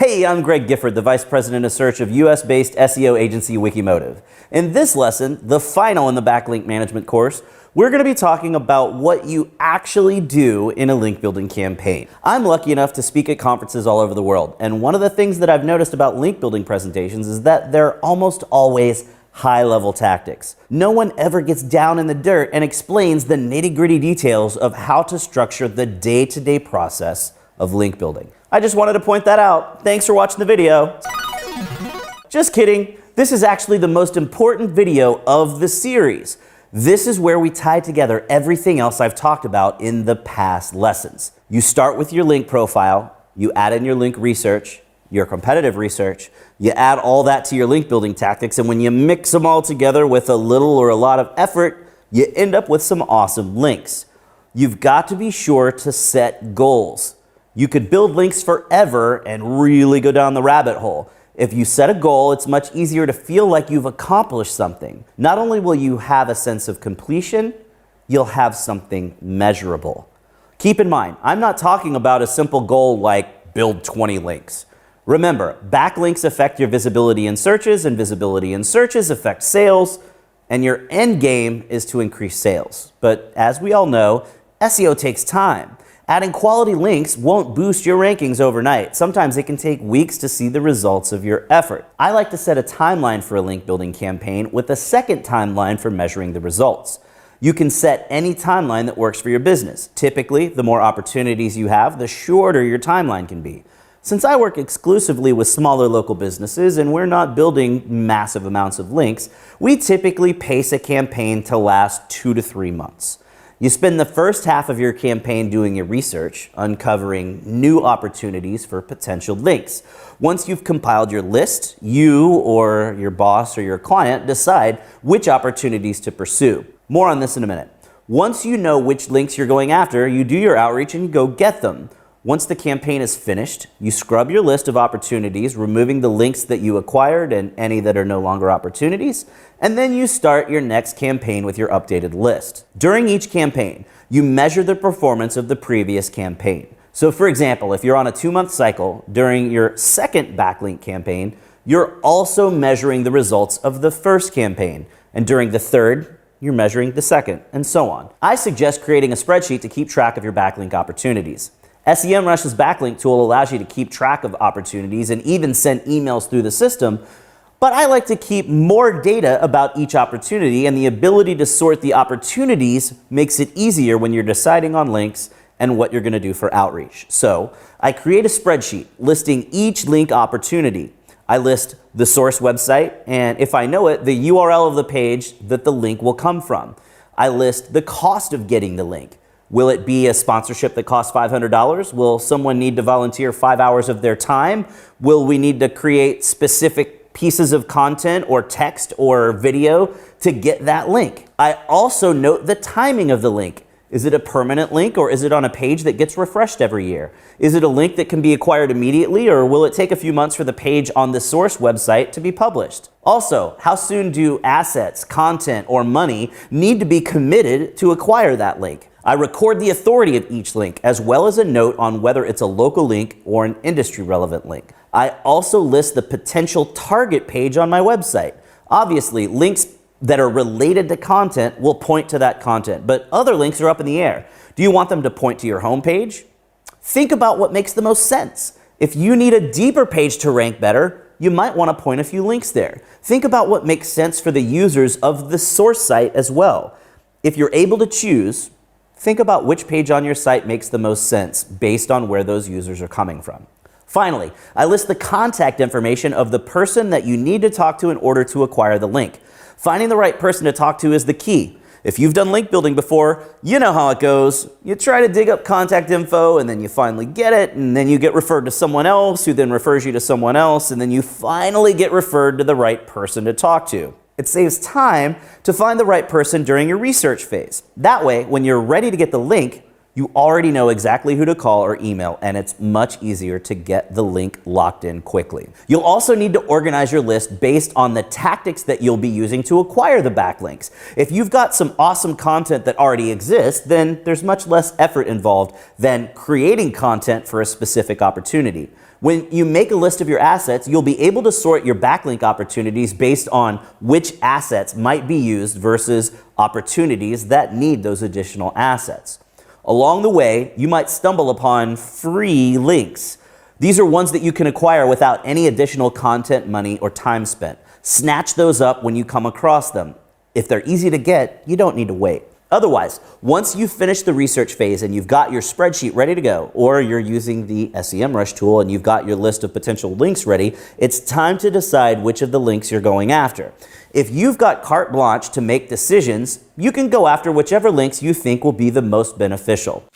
Hey, I'm Greg Gifford, the Vice President of Search of US-based SEO agency Wikimotive. In this lesson, the final in the backlink management course, we're going to be talking about what you actually do in a link building campaign. I'm lucky enough to speak at conferences all over the world, and one of the things that I've noticed about link building presentations is that they're almost always high-level tactics. No one ever gets down in the dirt and explains the nitty-gritty details of how to structure the day-to-day process of link building. I just wanted to point that out. Thanks for watching the video. Just kidding. This is actually the most important video of the series. This is where we tie together everything else I've talked about in the past lessons. You start with your link profile, you add in your link research, your competitive research, you add all that to your link building tactics, and when you mix them all together with a little or a lot of effort, you end up with some awesome links. You've got to be sure to set goals. You could build links forever and really go down the rabbit hole. If you set a goal, it's much easier to feel like you've accomplished something. Not only will you have a sense of completion, you'll have something measurable. Keep in mind, I'm not talking about a simple goal like build 20 links. Remember, backlinks affect your visibility in searches, and visibility in searches affect sales, and your end game is to increase sales. But as we all know, SEO takes time. Adding quality links won't boost your rankings overnight. Sometimes it can take weeks to see the results of your effort. I like to set a timeline for a link building campaign with a second timeline for measuring the results. You can set any timeline that works for your business. Typically, the more opportunities you have, the shorter your timeline can be. Since I work exclusively with smaller local businesses and we're not building massive amounts of links, we typically pace a campaign to last 2 to 3 months. You spend the first half of your campaign doing your research, uncovering new opportunities for potential links. Once you've compiled your list, you or your boss or your client decide which opportunities to pursue. More on this in a minute. Once you know which links you're going after, you do your outreach and you go get them. Once the campaign is finished, you scrub your list of opportunities, removing the links that you acquired and any that are no longer opportunities, and then you start your next campaign with your updated list. During each campaign, you measure the performance of the previous campaign. So for example, if you're on a 2-month cycle, during your second backlink campaign, you're also measuring the results of the first campaign, and during the third, you're measuring the second, and so on. I suggest creating a spreadsheet to keep track of your backlink opportunities. SEMrush's backlink tool allows you to keep track of opportunities and even send emails through the system, but I like to keep more data about each opportunity, and the ability to sort the opportunities makes it easier when you're deciding on links and what you're going to do for outreach. So I create a spreadsheet listing each link opportunity. I list the source website, and if I know it, the URL of the page that the link will come from. I list the cost of getting the link. Will it be a sponsorship that costs $500? Will someone need to volunteer 5 hours of their time? Will we need to create specific pieces of content or text or video to get that link? I also note the timing of the link. Is it a permanent link, or is it on a page that gets refreshed every year? Is it a link that can be acquired immediately, or will it take a few months for the page on the source website to be published? Also, how soon do assets, content, or money need to be committed to acquire that link? I record the authority of each link, as well as a note on whether it's a local link or an industry-relevant link. I also list the potential target page on my website. Obviously, links that are related to content will point to that content, but other links are up in the air. Do you want them to point to your homepage? Think about what makes the most sense. If you need a deeper page to rank better, you might want to point a few links there. Think about what makes sense for the users of the source site as well. If you're able to choose, think about which page on your site makes the most sense based on where those users are coming from. Finally, I list the contact information of the person that you need to talk to in order to acquire the link. Finding the right person to talk to is the key. If you've done link building before, you know how it goes. You try to dig up contact info, and then you finally get it, and then you get referred to someone else who then refers you to someone else, and then you finally get referred to the right person to talk to. It saves time to find the right person during your research phase. That way, when you're ready to get the link, You already know exactly who to call or email, and it's much easier to get the link locked in quickly. You'll also need to organize your list based on the tactics that you'll be using to acquire the backlinks. If you've got some awesome content that already exists, then there's much less effort involved than creating content for a specific opportunity. When you make a list of your assets, you'll be able to sort your backlink opportunities based on which assets might be used versus opportunities that need those additional assets. Along the way, you might stumble upon free links. These are ones that you can acquire without any additional content, money, or time spent. Snatch those up when you come across them. If they're easy to get, you don't need to wait. Otherwise, once you've finished the research phase and you've got your spreadsheet ready to go, or you're using the SEMrush tool and you've got your list of potential links ready, it's time to decide which of the links you're going after. If you've got carte blanche to make decisions, you can go after whichever links you think will be the most beneficial.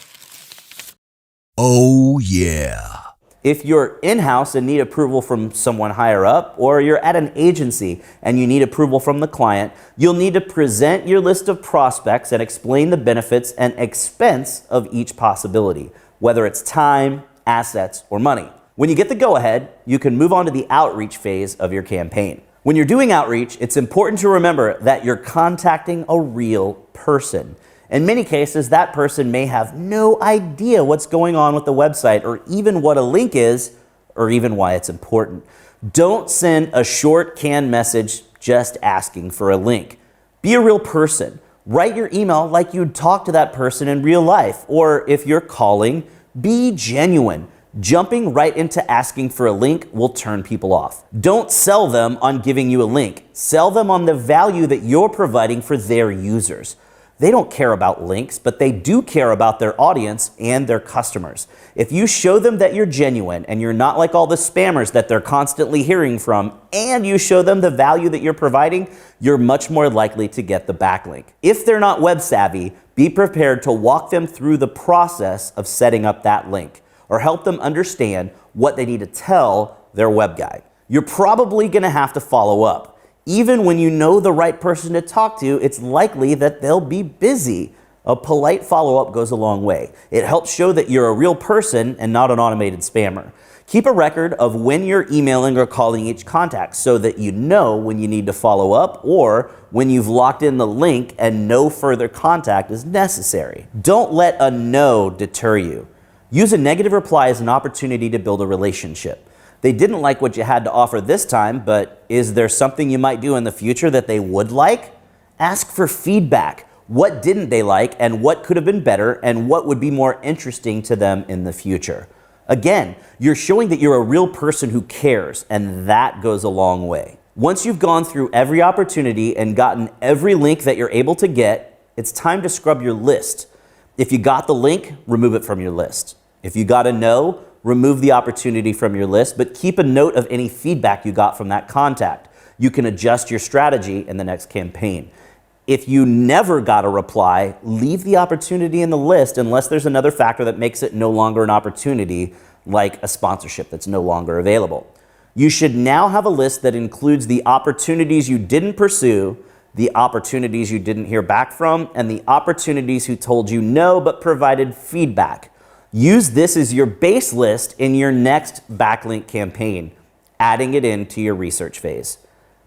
Oh yeah. If you're in-house and need approval from someone higher up, or you're at an agency and you need approval from the client, you'll need to present your list of prospects and explain the benefits and expense of each possibility, whether it's time, assets, or money. When you get the go-ahead, you can move on to the outreach phase of your campaign. When you're doing outreach, it's important to remember that you're contacting a real person. In many cases, that person may have no idea what's going on with the website or even what a link is or even why it's important. Don't send a short canned message just asking for a link. Be a real person. Write your email like you'd talk to that person in real life. Or if you're calling, be genuine. Jumping right into asking for a link will turn people off. Don't sell them on giving you a link. Sell them on the value that you're providing for their users. They don't care about links, but they do care about their audience and their customers. If you show them that you're genuine and you're not like all the spammers that they're constantly hearing from, and you show them the value that you're providing, you're much more likely to get the backlink. If they're not web savvy, be prepared to walk them through the process of setting up that link, or help them understand what they need to tell their web guy. You're probably gonna have to follow up. Even when you know the right person to talk to, it's likely that they'll be busy. A polite follow-up goes a long way. It helps show that you're a real person and not an automated spammer. Keep a record of when you're emailing or calling each contact so that you know when you need to follow up or when you've locked in the link and no further contact is necessary. Don't let a no deter you. Use a negative reply as an opportunity to build a relationship. They didn't like what you had to offer this time, but is there something you might do in the future that they would like? Ask for feedback. What didn't they like and what could have been better and what would be more interesting to them in the future? Again, you're showing that you're a real person who cares, and that goes a long way. Once you've gone through every opportunity and gotten every link that you're able to get, it's time to scrub your list. If you got the link, remove it from your list. If you got a no, remove the opportunity from your list, but keep a note of any feedback you got from that contact. You can adjust your strategy in the next campaign. If you never got a reply, leave the opportunity in the list unless there's another factor that makes it no longer an opportunity, like a sponsorship that's no longer available. You should now have a list that includes the opportunities you didn't pursue, the opportunities you didn't hear back from, and the opportunities who told you no but provided feedback. Use this as your base list in your next backlink campaign, adding it into your research phase.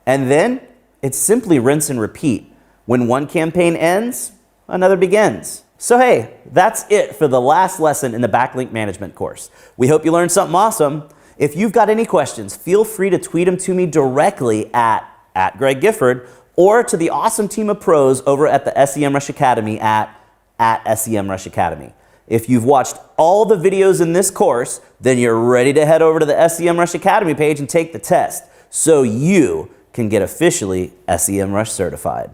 And then it's simply rinse and repeat. When one campaign ends, another begins. So hey, that's it for the last lesson in the backlink management course. We hope you learned something awesome. If you've got any questions, feel free to tweet them to me directly at Gifford, or to the awesome team of pros over at the SEMrush Academy at SEMrush Academy. If you've watched all the videos in this course, then you're ready to head over to the SEMrush Academy page and take the test so you can get officially SEMrush certified.